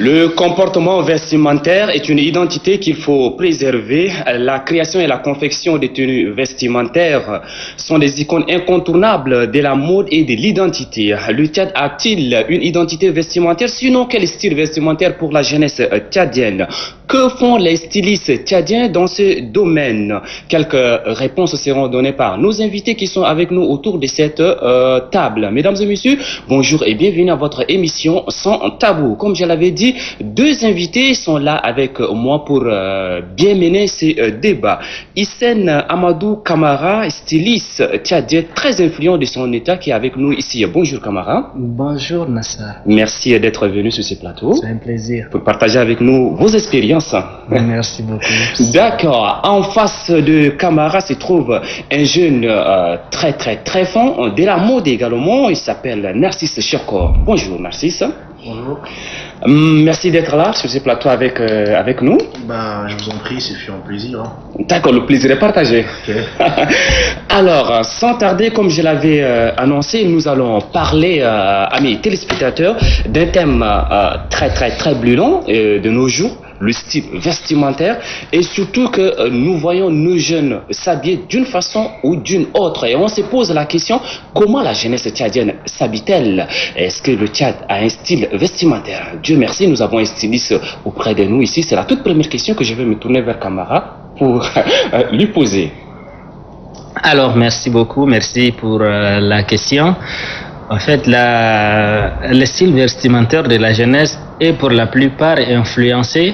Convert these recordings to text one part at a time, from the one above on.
Le comportement vestimentaire est une identité qu'il faut préserver. La création et la confection des tenues vestimentaires sont des icônes incontournables de la mode et de l'identité. Le Tchad a-t-il une identité vestimentaire? Sinon, quel style vestimentaire pour la jeunesse tchadienne? Que font les stylistes tchadiens dans ce domaine? Quelques réponses seront données par nos invités qui sont avec nous autour de cette table. Mesdames et messieurs, bonjour et bienvenue à votre émission Sans Tabou. Comme je l'avais dit, deux invités sont là avec moi pour bien mener ce débat. Hissène Amadou Kamara, styliste tchadien très influent de son état, qui est avec nous ici. Bonjour Kamara. Bonjour Nassar. Merci d'être venu sur ce plateau. C'est un plaisir. Pour partager avec nous vos expériences. Merci beaucoup. D'accord. En face de Kamara se trouve un jeune très fond de la mode également. Il s'appelle Narcisse Choko. Bonjour Narcisse. Bonjour. Merci d'être là sur ce plateau avec nous. Bah, je vous en prie, c'est un plaisir. Hein. D'accord, le plaisir est partagé. Okay. Alors, sans tarder, comme je l'avais annoncé, nous allons parler à mes téléspectateurs d'un thème très brûlant de nos jours, le style vestimentaire, et surtout que nous voyons nos jeunes s'habiller d'une façon ou d'une autre. Et on se pose la question, comment la jeunesse tchadienne s'habille-t-elle? Est-ce que le Tchad a un style vestimentaire? Dieu merci, nous avons un styliste auprès de nous ici. C'est la toute première question que je vais me tourner vers Kamara pour lui poser. Alors, merci beaucoup, merci pour la question. En fait, le style vestimentaire de la jeunesse est pour la plupart influencé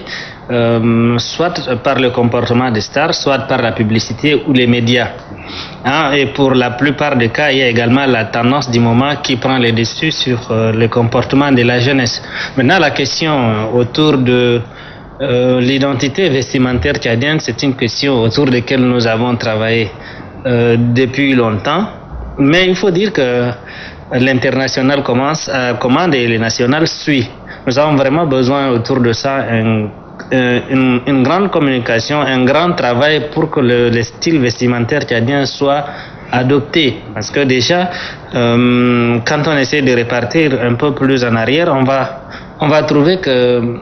soit par le comportement des stars, soit par la publicité ou les médias. Hein, et pour la plupart des cas, il y a également la tendance du moment qui prend le dessus sur le comportement de la jeunesse. Maintenant, la question autour de l'identité vestimentaire tchadienne, c'est une question autour de laquelle nous avons travaillé depuis longtemps. Mais il faut dire que l'international commande et le national suit. Nous avons vraiment besoin autour de ça une grande communication, un grand travail pour que le style vestimentaire tchadien soit adopté. Parce que déjà, quand on essaie de répartir un peu plus en arrière, on va trouver que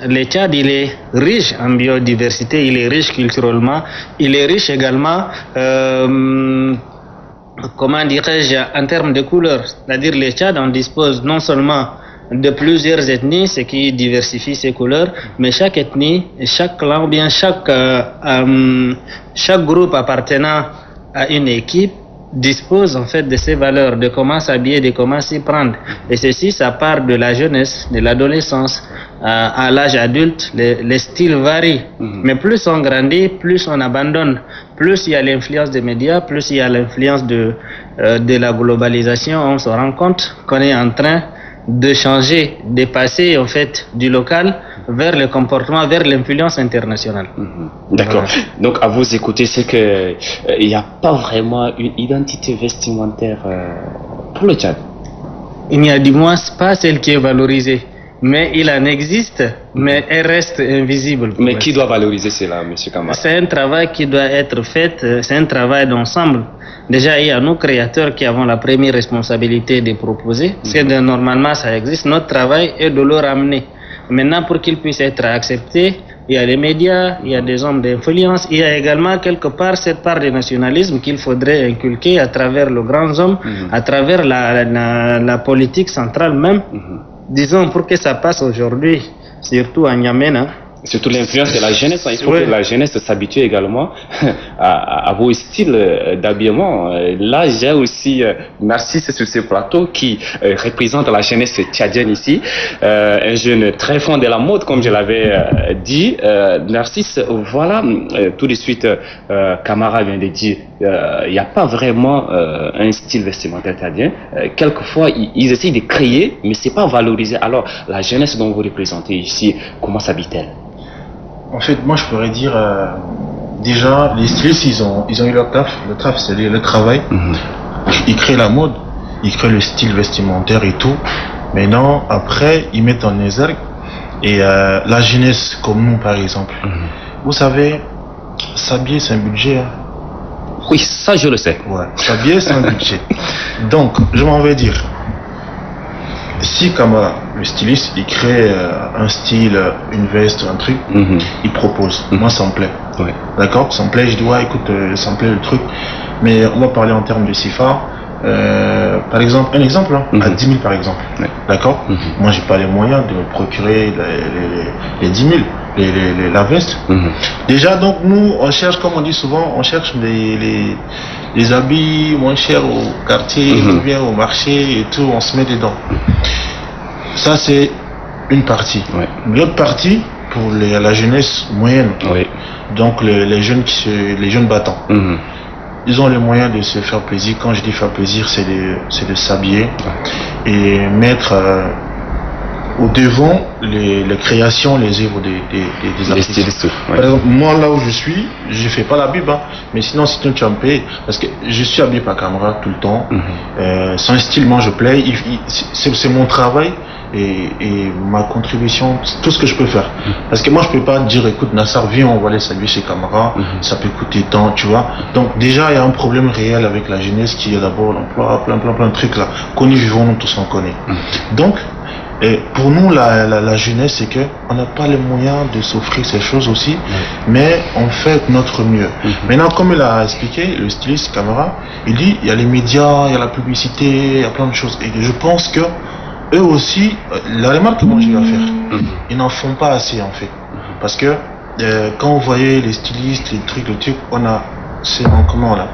le Tchad, il est riche en biodiversité, il est riche culturellement, il est riche également comment dirais-je, en termes de couleurs. C'est-à-dire le Tchad, on dispose non seulement de plusieurs ethnies, ce qui diversifie ses couleurs, mais chaque ethnie, chaque clan, ou bien chaque groupe appartenant à une équipe dispose en fait de ses valeurs, de comment s'habiller, de comment s'y prendre. Et ceci, ça part de la jeunesse, de l'adolescence. À l'âge adulte, les styles varient. Mais plus on grandit, plus on abandonne. Plus il y a l'influence des médias, plus il y a l'influence de la globalisation. On se rend compte qu'on est en train de changer, de passer en fait du local vers le comportement, vers l'influence internationale. D'accord. Voilà. Donc à vous écouter, c'est que il n'y a pas vraiment une identité vestimentaire pour le Tchad. Il n'y a du moins pas celle qui est valorisée. Mais il en existe, mais elle reste invisible. Mais qui doit valoriser cela, M. Kamara? C'est un travail qui doit être fait, c'est un travail d'ensemble. Déjà, il y a nous, créateurs, qui avons la première responsabilité de proposer. Parce que normalement, ça existe. Notre travail est de le ramener. Maintenant, pour qu'il puisse être accepté, il y a les médias, il y a des hommes d'influence, il y a également quelque part cette part de nationalisme qu'il faudrait inculquer à travers les grands hommes, à travers la politique centrale même. Disons, pour que ça passe aujourd'hui, surtout à N'Djamena. Surtout l'influence de la jeunesse, il faut que la jeunesse s'habitue également à vos styles d'habillement. Là, j'ai aussi Narcisse sur ce plateau qui représente la jeunesse tchadienne ici, un jeune très fond de la mode, comme je l'avais dit. Narcisse, voilà, tout de suite, Kamara vient de dire, il n'y a pas vraiment un style vestimentaire tchadien. Quelquefois, ils essayent de créer, mais c'est pas valorisé. Alors, la jeunesse dont vous représentez ici, comment s'habille-t-elle? En fait, moi je pourrais dire, déjà, les stylistes, ils ont eu leur taf. Le taf, c'est le travail. Ils créent la mode, ils créent le style vestimentaire et tout. Maintenant, après, ils mettent en exergue. Et la jeunesse, comme nous par exemple, vous savez, s'habiller, c'est un budget. Hein. Oui, ça je le sais. Ouais, s'habiller, c'est un budget. Donc, je m'en vais dire, si Camara, le styliste, il crée un style, une veste, un truc, il propose. Moi, ça me plaît. Ouais. D'accord, ça me plaît. Je dis, ouais, écoute, ça me plaît le truc. Mais on va parler en termes de CFA. Par exemple, un exemple, hein, à 10 000 par exemple. Ouais. D'accord. Moi, j'ai pas les moyens de me procurer les 10 000, la veste. Déjà, donc, nous, on cherche, comme on dit souvent, on cherche les habits moins chers au quartier, ou bien au marché et tout, on se met dedans. Ça, c'est une partie. Ouais. L'autre partie, pour la jeunesse moyenne. Oui. Donc, les jeunes battants. Ils ont les moyens de se faire plaisir. Quand je dis faire plaisir, c'est de s'habiller et mettre au devant les créations, les œuvres des artistes. Ouais. Par exemple, moi là où je suis, je fais pas la bib, hein, mais sinon si tu me payes, parce que je suis habillé par Camara tout le temps. C'est un style, moi je plais, c'est mon travail. Et ma contribution, tout ce que je peux faire. Parce que moi, je peux pas dire, écoute, Nassar, viens, on va aller saluer chez Camara, ça peut coûter tant, tu vois. Donc, déjà, il y a un problème réel avec la jeunesse qui est d'abord l'emploi, plein de trucs là. Connus, vivons, nous tous on connaît. Donc, pour nous, la jeunesse, c'est que on n'a pas les moyens de s'offrir ces choses aussi, mais on fait notre mieux. Maintenant, comme il a expliqué, le styliste Camara, il dit, il y a les médias, il y a la publicité, il y a plein de choses. Et je pense que eux aussi, la remarque que moi j'ai à faire, ils n'en font pas assez en fait. Parce que quand vous voyez les stylistes, les trucs, c'est en comment là.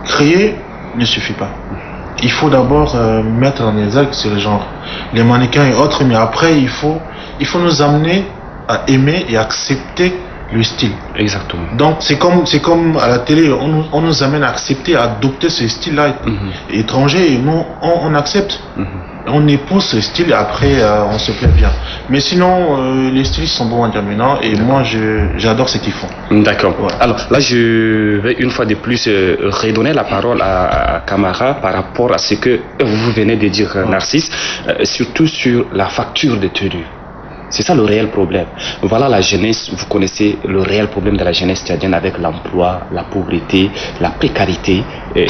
Créer ne suffit pas. Il faut d'abord mettre en exergue ce genre, les mannequins et autres, mais après il faut nous amener à aimer et accepter le style. Exactement. Donc c'est comme à la télé, on nous amène à accepter, à adopter ce style-là étranger et nous on accepte. On épouse ce style et après on se plaît bien. Mais sinon les stylistes sont bons à dire maintenant et moi j'adore ce qu'ils font. D'accord. Voilà. Alors là je vais une fois de plus redonner la parole à Camara par rapport à ce que vous venez de dire Narcisse, surtout sur la facture de tenue. C'est ça le réel problème. Voilà la jeunesse, vous connaissez le réel problème de la jeunesse tchadienne avec l'emploi, la pauvreté, la précarité.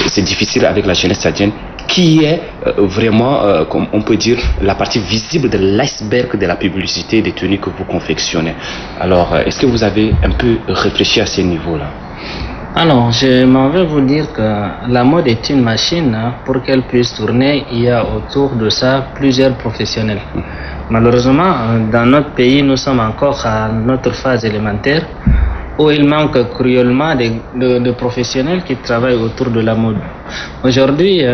C'est difficile avec la jeunesse tchadienne qui est vraiment, comme on peut dire, la partie visible de l'iceberg de la publicité des tenues que vous confectionnez. Alors, est-ce que vous avez un peu réfléchi à ce niveau-là? Alors, je m'en vais vous dire que la mode est une machine. Pour qu'elle puisse tourner, il y a autour de ça plusieurs professionnels. Malheureusement, dans notre pays, nous sommes encore à notre phase élémentaire où il manque cruellement de professionnels qui travaillent autour de la mode. Aujourd'hui,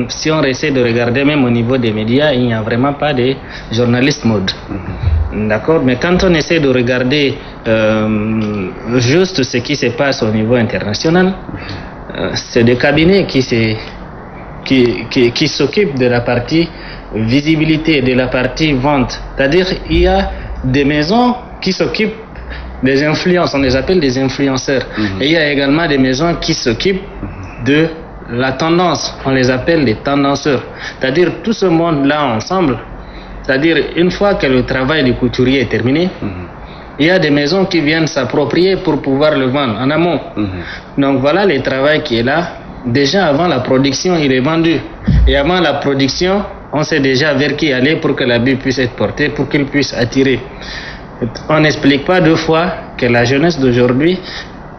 si on essaie de regarder même au niveau des médias, il n'y a vraiment pas de journalistes mode. D'accord? Mais quand on essaie de regarder juste ce qui se passe au niveau international, c'est des cabinets qui s'occupent de la partie visibilité, de la partie vente. C'est-à-dire il y a des maisons qui s'occupent des influences, on les appelle des influenceurs. Et il y a également des maisons qui s'occupent de la tendance, on les appelle les tendanceurs. C'est-à-dire tout ce monde-là ensemble, c'est-à-dire une fois que le travail du couturier est terminé, il y a des maisons qui viennent s'approprier pour pouvoir le vendre en amont. Donc voilà le travail qui est là. Déjà avant la production, il est vendu. Et avant la production, on sait déjà vers qui aller pour que l'habit puisse être porté, pour qu'il puisse attirer. On n'explique pas deux fois que la jeunesse d'aujourd'hui,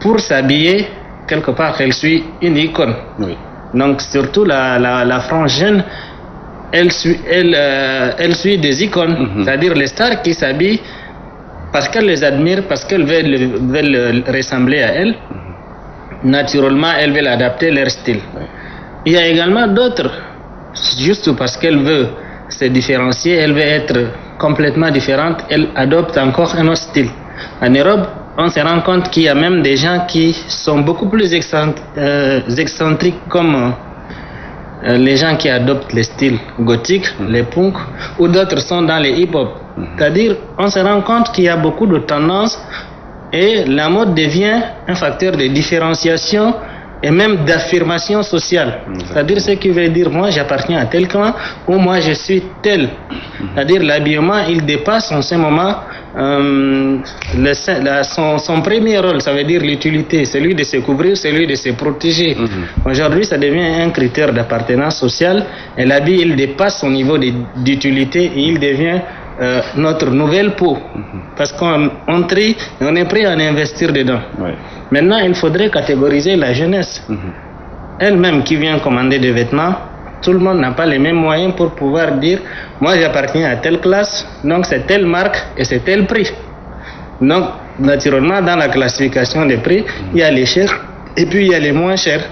pour s'habiller, quelque part, elle suit une icône. Oui. Donc surtout la frange jeune, elle suit des icônes, c'est-à-dire les stars qui s'habillent parce qu'elles les admirent, parce qu'elles veulent ressembler à elles. Naturellement, elles veulent adapter leur style. Il y a également d'autres, juste parce qu'elle veut se différencier, elle veut être complètement différente, elle adopte encore un autre style. En Europe, on se rend compte qu'il y a même des gens qui sont beaucoup plus excentriques comme les gens qui adoptent les styles gothiques, les punks, ou d'autres sont dans les hip-hop. C'est-à-dire, on se rend compte qu'il y a beaucoup de tendances et la mode devient un facteur de différenciation et même d'affirmation sociale. C'est-à-dire ce qui veut dire moi j'appartiens à tel clan ou moi je suis tel. C'est-à-dire l'habillement il dépasse en ce moment son premier rôle, ça veut dire l'utilité, celui de se couvrir, celui de se protéger. Aujourd'hui, ça devient un critère d'appartenance sociale et l'habit, il dépasse son niveau d'utilité et il devient notre nouvelle peau. Parce qu'on trie et on est prêt à en investir dedans. Maintenant, il faudrait catégoriser la jeunesse. Elle-même qui vient commander des vêtements, tout le monde n'a pas les mêmes moyens pour pouvoir dire moi j'appartiens à telle classe, donc c'est telle marque et c'est tel prix. Donc naturellement dans la classification des prix, il y a les chers et puis il y a les moins chers.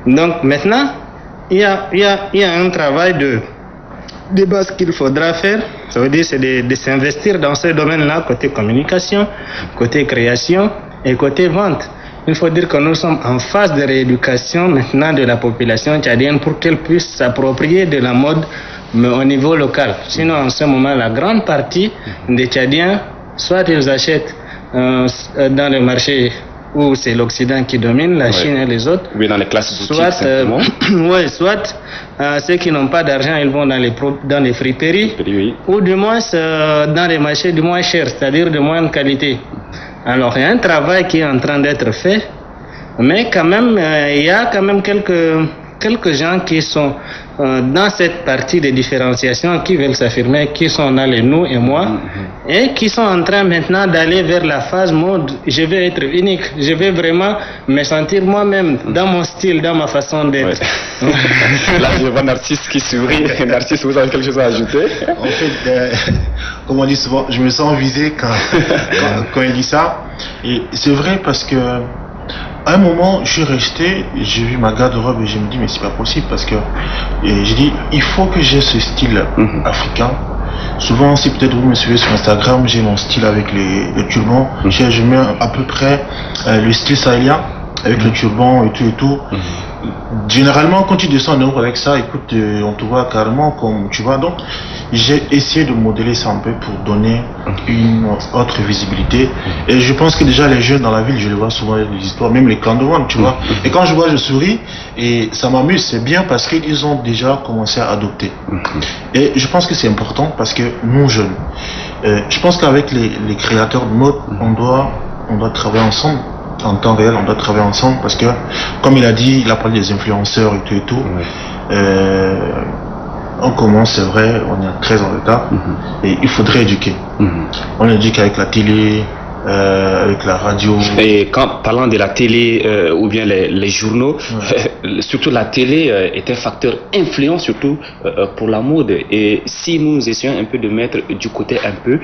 Donc maintenant il y a un travail de base qu'il faudra faire. Ça veut dire c'est de s'investir dans ce domaine-là, côté communication, côté création et côté vente. Il faut dire que nous sommes en phase de rééducation maintenant de la population tchadienne pour qu'elle puisse s'approprier de la mode, mais au niveau local. Sinon, en ce moment, la grande partie des Tchadiens, soit ils achètent dans le marché où c'est l'Occident qui domine, la Chine et les autres. Oui, dans les classes boutiques, soit ceux qui n'ont pas d'argent, ils vont dans les friperies, ou du moins dans les marchés du moins cher, c'est-à-dire de moindre qualité. Alors, il y a un travail qui est en train d'être fait, mais quand même, il y a quand même quelques gens qui sont dans cette partie de différenciation, qui veulent s'affirmer, qui sont dans les nous et moi, et qui sont en train maintenant d'aller vers la phase mode. Je vais être unique, je vais vraiment me sentir moi-même, dans mon style, dans ma façon d'être. Là, je vois Narcisse qui sourit. Narcisse, vous avez quelque chose à ajouter? En fait, comme on dit souvent, je me sens visé quand il dit ça. Et c'est vrai parce que à un moment, je suis resté, j'ai vu ma garde-robe et je me dis mais c'est pas possible parce que j'ai dit il faut que j'ai ce style africain. Souvent, si peut-être vous me suivez sur Instagram, j'ai mon style avec le turban. Je mets à peu près le style sahélien avec le turban et tout. Généralement, quand tu descends en Europe avec ça, écoute, on te voit carrément comme tu vois. Donc, j'ai essayé de modeler ça un peu pour donner une autre visibilité. Et je pense que déjà les jeunes dans la ville, je les vois souvent avec des histoires, même les clans de One, tu vois. Et quand je vois, je souris et ça m'amuse. C'est bien parce qu'ils ont déjà commencé à adopter. Et je pense que c'est important parce que nous jeunes, je pense qu'avec les créateurs de mode, on doit travailler ensemble. En temps réel, on doit travailler ensemble parce que, comme il a dit, il a parlé des influenceurs et tout. On commence, c'est vrai, on est très en retard et il faudrait éduquer. On éduque avec la télé, avec la radio. Et parlant de la télé ou bien les journaux, surtout la télé est un facteur influent surtout pour la mode. Et si nous essayons un peu de mettre du côté un peu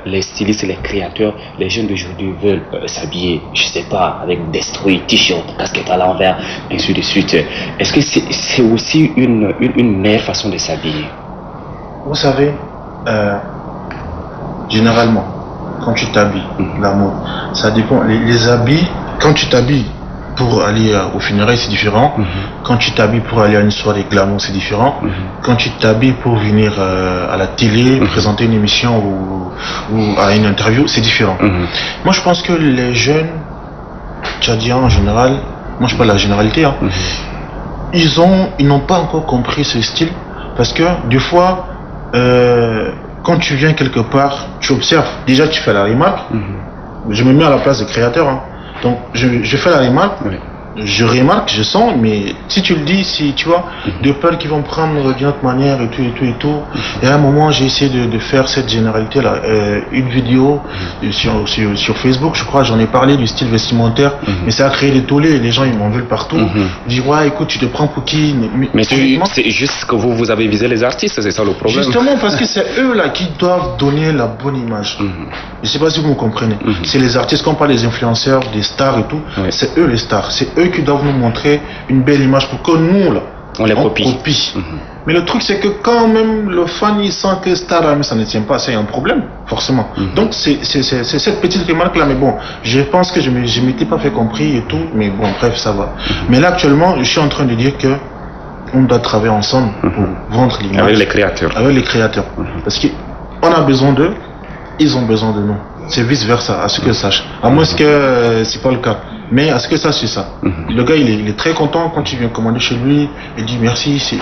les stylistes, les créateurs, les jeunes d'aujourd'hui veulent s'habiller, je sais pas, avec des struits, t-shirts, casquettes à l'envers, ainsi de suite. Est-ce que c'est aussi une meilleure façon de s'habiller? Vous savez, généralement, quand tu t'habilles, la mode, ça dépend. Les habits, quand tu t'habilles pour aller au funérailles, c'est différent. Quand tu t'habilles pour aller à une soirée glamour, c'est différent. Quand tu t'habilles pour venir à la télé, présenter une émission ou à une interview, c'est différent. Moi, je pense que les jeunes tchadiens en général, moi je parle de la généralité, hein, ils n'ont pas encore compris ce style parce que des fois, quand tu viens quelque part, tu observes, déjà tu fais la remarque, je me mets à la place des créateurs, hein. Donc je fais la remarque, je remarque, je sens, mais si tu le dis, si tu vois, de peur qu'ils vont prendre d'une autre manière et tout. Et à un moment, j'ai essayé de faire cette généralité-là. Une vidéo sur Facebook, je crois, j'en ai parlé du style vestimentaire, mais ça a créé des tollés, les gens ils m'en veulent partout. Je dis, ouais, écoute, tu te prends pour qui? Mais c'est juste que vous avez visé les artistes, c'est ça le problème. Justement, parce que c'est eux là qui doivent donner la bonne image. Je sais pas si vous me comprenez. C'est les artistes, quand on parle des influenceurs, des stars et tout, c'est eux les stars, c'est eux qui doivent nous montrer une belle image pour que nous là on les copie. Mais le truc c'est que quand même le fan il sent que star mais ça ne tient pas, c'est un problème forcément. Donc c'est cette petite remarque là, mais bon, je pense que je m'étais pas fait compris et tout, mais bon bref ça va. Mais là actuellement je suis en train de dire que on doit travailler ensemble pour vendre l'image avec les créateurs. Parce qu'on a besoin d'eux, ils ont besoin de nous. C'est vice versa, à ce que je sache. À moins que c'est pas le cas. Mais à ce que ça, c'est ça. Le gars, il est très content quand tu viens commander chez lui. Il dit merci.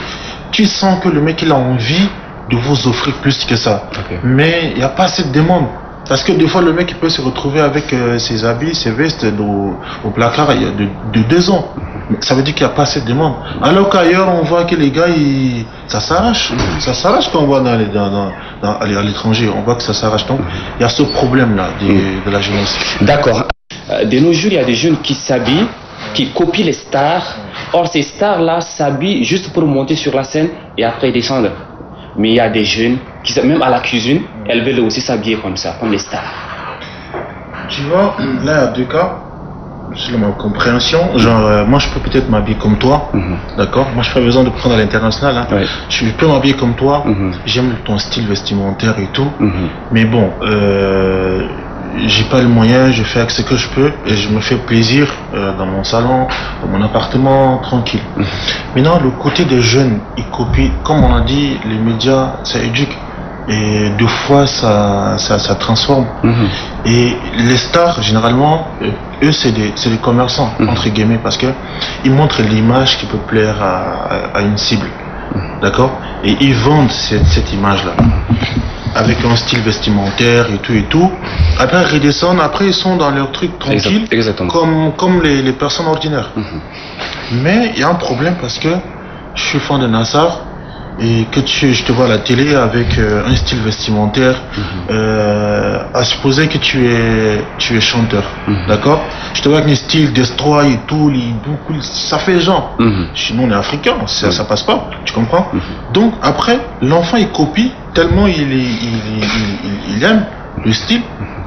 Tu sens que le mec, il a envie de vous offrir plus que ça. Mais il n'y a pas cette demande. Parce que des fois, le mec, il peut se retrouver avec ses habits, ses vestes au placard il y a de 2 ans. Ça veut dire qu'il n'y a pas assez de demande. Alors qu'ailleurs, on voit que les gars, ça s'arrache. Ça s'arrache quand on va à l'étranger. On voit que ça s'arrache. Donc, il y a ce problème-là de la jeunesse. D'accord. De nos jours, il y a des jeunes qui s'habillent, qui copient les stars. Or, ces stars-là s'habillent juste pour monter sur la scène et après descendre. Mais il y a des jeunes qui, même à la cuisine, elles veulent aussi s'habiller comme ça, comme les stars. Tu vois, là, il y a 2 cas. Selon ma compréhension, genre, moi je peux peut-être m'habiller comme toi, d'accord? Moi je n'ai pas besoin de prendre à l'international, hein. Je peux m'habiller comme toi, j'aime ton style vestimentaire et tout, mais bon, j'ai pas le moyen, je fais avec ce que je peux et je me fais plaisir dans mon salon, dans mon appartement, tranquille. Maintenant, le côté des jeunes, ils copient, comme on a dit, les médias, ça éduque. Et 2 fois ça transforme. Et les stars généralement eux c'est des commerçants entre guillemets, parce que ils montrent l'image qui peut plaire à une cible, d'accord, et ils vendent cette image là avec un style vestimentaire et tout. Après ils redescendent, après ils sont dans leur truc tranquille. Comme les personnes ordinaires. Mais il y a un problème parce que je suis fan de Nassar et que je te vois à la télé avec un style vestimentaire, à supposer que tu es chanteur, d'accord? Je te vois avec un style destroy et tout, ça fait genre. Chez nous on est africain, ça passe pas, tu comprends? Donc après, l'enfant il copie tellement il aime le style,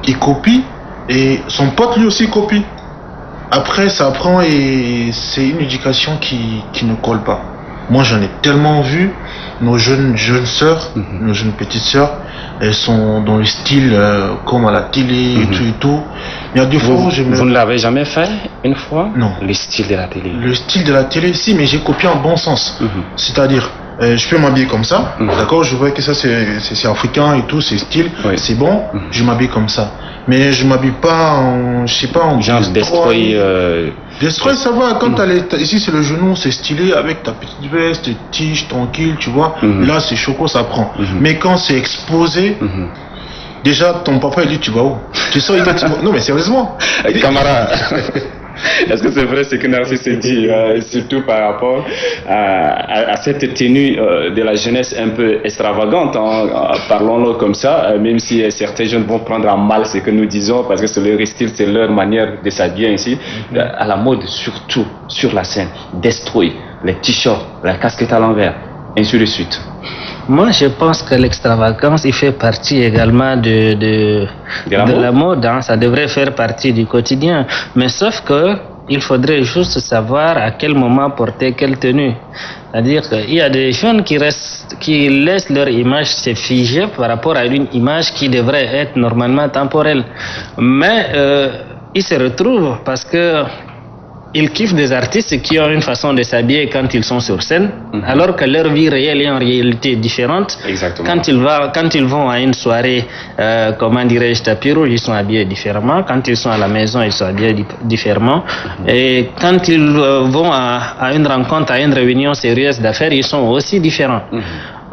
il copie et son pote lui aussi copie. Après ça prend et c'est une éducation qui ne colle pas. Moi j'en ai tellement vu, nos jeunes sœurs, nos jeunes petites sœurs, elles sont dans le style comme à la télé et tout. Il y a des fois où Vous ne l'avez jamais fait une fois? Non. Le style de la télé? Le style de la télé, si, mais j'ai copié en bon sens. C'est-à-dire, je peux m'habiller comme ça, d'accord? Je vois que ça c'est africain et tout, c'est style, c'est bon, je m'habille comme ça. Mais je m'habille pas en, je sais pas, en genre destroy. Destroy, ça va, quand ici c'est le genou, c'est stylé avec ta petite veste, tige, tranquille, tu vois. Là c'est choco, ça prend. Mais quand c'est exposé, déjà ton papa il dit tu vas où? Tu sors, il dit non mais sérieusement. Camarade. Est-ce que c'est vrai ce que Narcisse dit, surtout par rapport à cette tenue de la jeunesse un peu extravagante, parlons-le comme ça, même si certains jeunes vont prendre à mal ce que nous disons, parce que c'est leur style, c'est leur manière de s'habiller ainsi, à la mode surtout sur la scène, destroy, les t-shirts, la casquette à l'envers, ainsi de suite. Moi, je pense que l'extravagance, il fait partie également de la mode. Hein. Ça devrait faire partie du quotidien. Mais sauf que il faudrait juste savoir à quel moment porter quelle tenue. C'est-à-dire qu'il y a des jeunes qui laissent leur image se figer par rapport à une image qui devrait être normalement temporelle. Mais ils se retrouvent parce que ils kiffent des artistes qui ont une façon de s'habiller quand ils sont sur scène, alors que leur vie réelle est en réalité différente. Exactement. Quand ils vont à une soirée, comment dirais-je, tapis rouge, ils sont habillés différemment. Quand ils sont à la maison, ils sont habillés différemment. Et quand ils vont à une rencontre, à une réunion sérieuse d'affaires, ils sont aussi différents.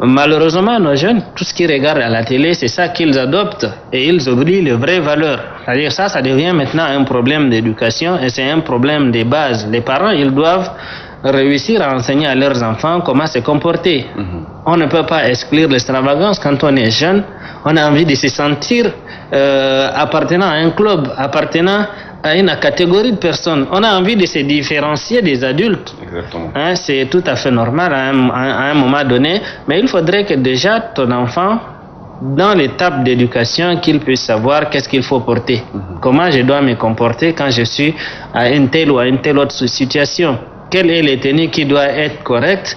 Malheureusement, nos jeunes, tout ce qu'ils regardent à la télé, c'est ça qu'ils adoptent et ils oublient les vraies valeurs. C'est-à-dire ça devient maintenant un problème d'éducation et c'est un problème de base. Les parents, ils doivent réussir à enseigner à leurs enfants comment se comporter. On ne peut pas exclure l'extravagance quand on est jeune. On a envie de se sentir appartenant à un club, appartenant à une catégorie de personnes. On a envie de se différencier des adultes. Hein, c'est tout à fait normal à un moment donné, mais il faudrait que déjà ton enfant, dans l'étape d'éducation, qu'il puisse savoir qu'est-ce qu'il faut porter. Comment je dois me comporter quand je suis à une telle ou à une telle autre situation. Quelle est la tenue qui doit être correcte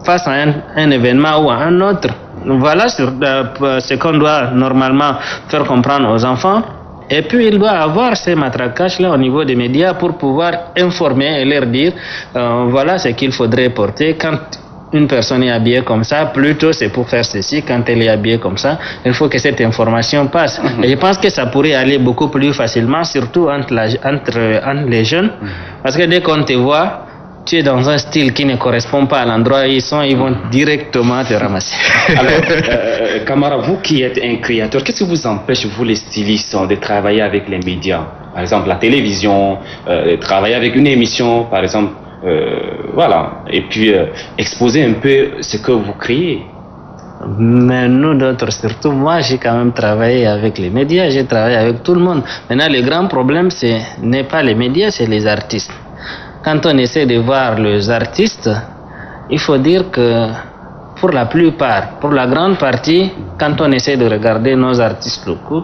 face à un événement ou à un autre. Voilà ce qu'on doit normalement faire comprendre aux enfants. Et puis il doit avoir ces matraquages-là au niveau des médias pour pouvoir informer et leur dire voilà ce qu'il faudrait porter quand une personne est habillée comme ça, plutôt c'est pour faire ceci, quand elle est habillée comme ça, il faut que cette information passe. Et je pense que ça pourrait aller beaucoup plus facilement, surtout entre les jeunes, parce que dès qu'on te voit, tu es dans un style qui ne correspond pas à l'endroit où ils sont, ils vont directement te ramasser. Alors, Camara, vous qui êtes un créateur, qu'est-ce qui vous empêche, vous les stylistes, de travailler avec les médias? Par exemple, la télévision, travailler avec une émission, par exemple, voilà, et puis exposer un peu ce que vous créez. Mais nous d'autres, surtout moi, j'ai quand même travaillé avec les médias, j'ai travaillé avec tout le monde. Maintenant, le grand problème, ce n'est pas les médias, c'est les artistes. Quand on essaie de voir les artistes, il faut dire que pour la plupart, pour la grande partie, quand on essaie de regarder nos artistes locaux,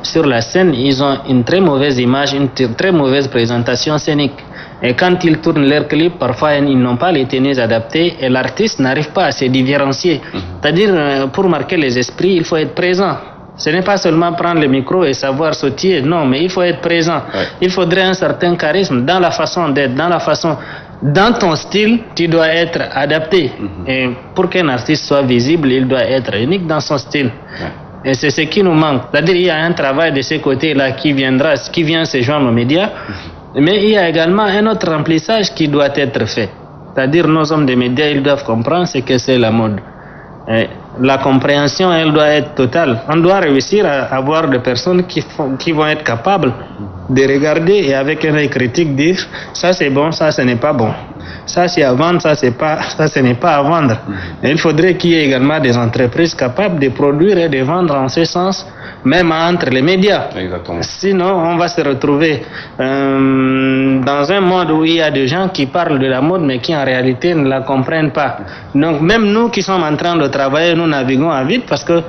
sur la scène, ils ont une très mauvaise image, une très mauvaise présentation scénique. Et quand ils tournent leurs clips, parfois ils n'ont pas les tenues adaptées et l'artiste n'arrive pas à se différencier. C'est-à-dire, pour marquer les esprits, il faut être présent. Ce n'est pas seulement prendre le micro et savoir sautiller, non, mais il faut être présent. Ouais. Il faudrait un certain charisme dans la façon d'être, dans ton style, tu dois être adapté. Et pour qu'un artiste soit visible, il doit être unique dans son style. Ouais. Et c'est ce qui nous manque. C'est-à-dire, il y a un travail de ce côté-là qui vient se joindre aux médias. Mais il y a également un autre remplissage qui doit être fait. C'est-à-dire, nos hommes des médias, ils doivent comprendre ce que c'est la mode. Et la compréhension, elle doit être totale. On doit réussir à avoir des personnes qui vont être capables de regarder et avec un œil critique dire ça c'est bon, ça ce n'est pas bon. Ça c'est à vendre, ça ce n'est pas à vendre. Et il faudrait qu'il y ait également des entreprises capables de produire et de vendre en ce sens, même entre les médias. Exactement. Sinon, on va se retrouver dans un monde où il y a des gens qui parlent de la mode, mais qui en réalité ne la comprennent pas. Donc, même nous qui sommes en train de travailler, nous naviguons à vide parce que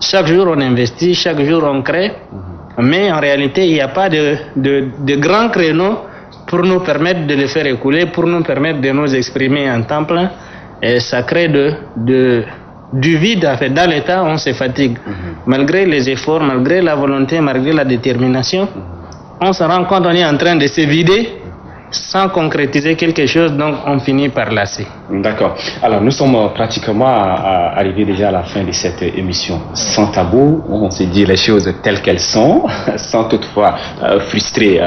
chaque jour on investit, chaque jour on crée, mais en réalité, il n'y a pas de grands créneaux pour nous permettre de les faire écouler, pour nous permettre de nous exprimer en temps plein. Et ça crée du vide. En fait, dans l'état, on se fatigue. Malgré les efforts, malgré la volonté, malgré la détermination, on se rend compte qu'on est en train de se vider sans concrétiser quelque chose, donc on finit par lasser. D'accord. Alors, nous sommes pratiquement arrivés déjà à la fin de cette émission. Sans tabou, on se dit les choses telles qu'elles sont, sans toutefois frustrer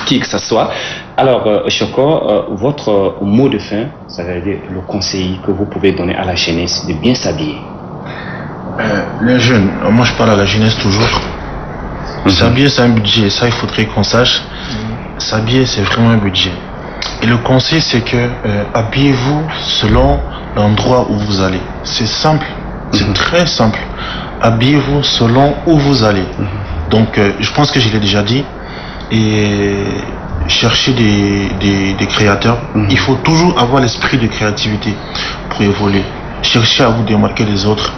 qui que ce soit. Alors, Choko, votre mot de fin, ça veut dire le conseil que vous pouvez donner à la jeunesse de bien s'habiller. Les jeunes, moi je parle à la jeunesse toujours. S'habiller, c'est un budget, ça il faudrait qu'on sache. S'habiller, c'est vraiment un budget. Et le conseil, c'est que habillez-vous selon l'endroit où vous allez. C'est simple, c'est très simple. Habillez-vous selon où vous allez. Donc, je pense que je l'ai déjà dit. Et chercher des créateurs. Il faut toujours avoir l'esprit de créativité pour évoluer. Cherchez à vous démarquer des autres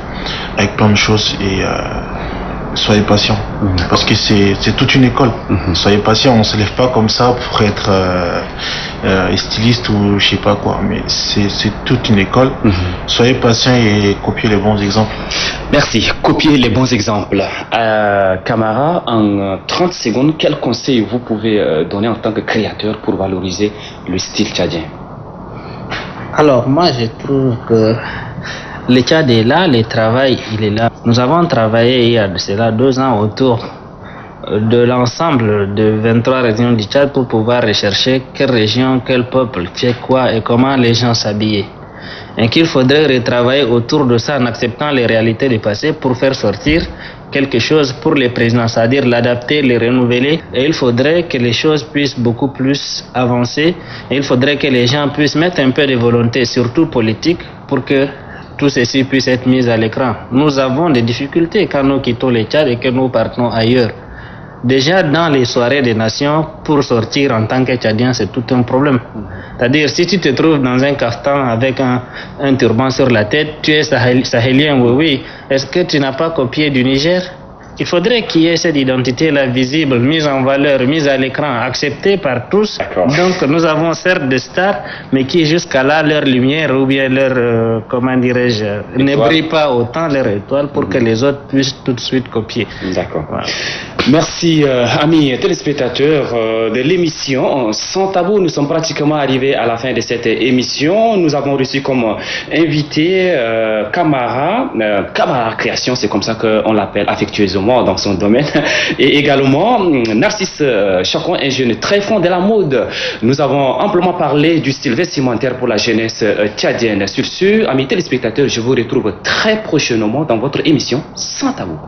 avec plein de choses et soyez patient, parce que c'est toute une école. Soyez patient, on se lève pas comme ça pour être styliste ou je sais pas quoi, mais c'est toute une école. Soyez patient et copiez les bons exemples. Merci, copiez les bons exemples. Camara, en 30 secondes, quel conseil vous pouvez donner en tant que créateur pour valoriser le style tchadien? Alors moi je trouve que le Tchad est là, le travail il est là. Nous avons travaillé il y a de cela 2 ans autour de l'ensemble de 23 régions du Tchad pour pouvoir rechercher quelle région, quel peuple fait quoi et comment les gens s'habillaient. Et qu'il faudrait retravailler autour de ça en acceptant les réalités du passé pour faire sortir quelque chose pour les présidents, c'est-à-dire l'adapter, le renouveler. Et il faudrait que les choses puissent beaucoup plus avancer. Et il faudrait que les gens puissent mettre un peu de volonté, surtout politique, pour que tout ceci puisse être mis à l'écran. Nous avons des difficultés quand nous quittons le Tchad et que nous partons ailleurs. Déjà dans les soirées des nations, pour sortir en tant que Tchadien, c'est tout un problème. C'est-à-dire, si tu te trouves dans un caftan avec un turban sur la tête, tu es sahélien, oui. Est-ce que tu n'as pas copié du Niger? Il faudrait qu'il y ait cette identité-là visible, mise en valeur, mise à l'écran, acceptée par tous. Donc nous avons certes des stars, mais qui jusqu'à là, leur lumière ou bien leur, comment dirais-je, ne brille pas autant leur étoile pour que les autres puissent tout de suite copier. D'accord. Voilà. Merci amis téléspectateurs de l'émission Sans Tabou. Nous sommes pratiquement arrivés à la fin de cette émission. Nous avons reçu comme invité Camara Création, c'est comme ça qu'on l'appelle affectueusement. justement dans son domaine. Et également, Narcisse Chakon, un jeune très fond de la mode. Nous avons amplement parlé du style vestimentaire pour la jeunesse tchadienne. Sur ce, amis téléspectateurs, je vous retrouve très prochainement dans votre émission Sans Tabou.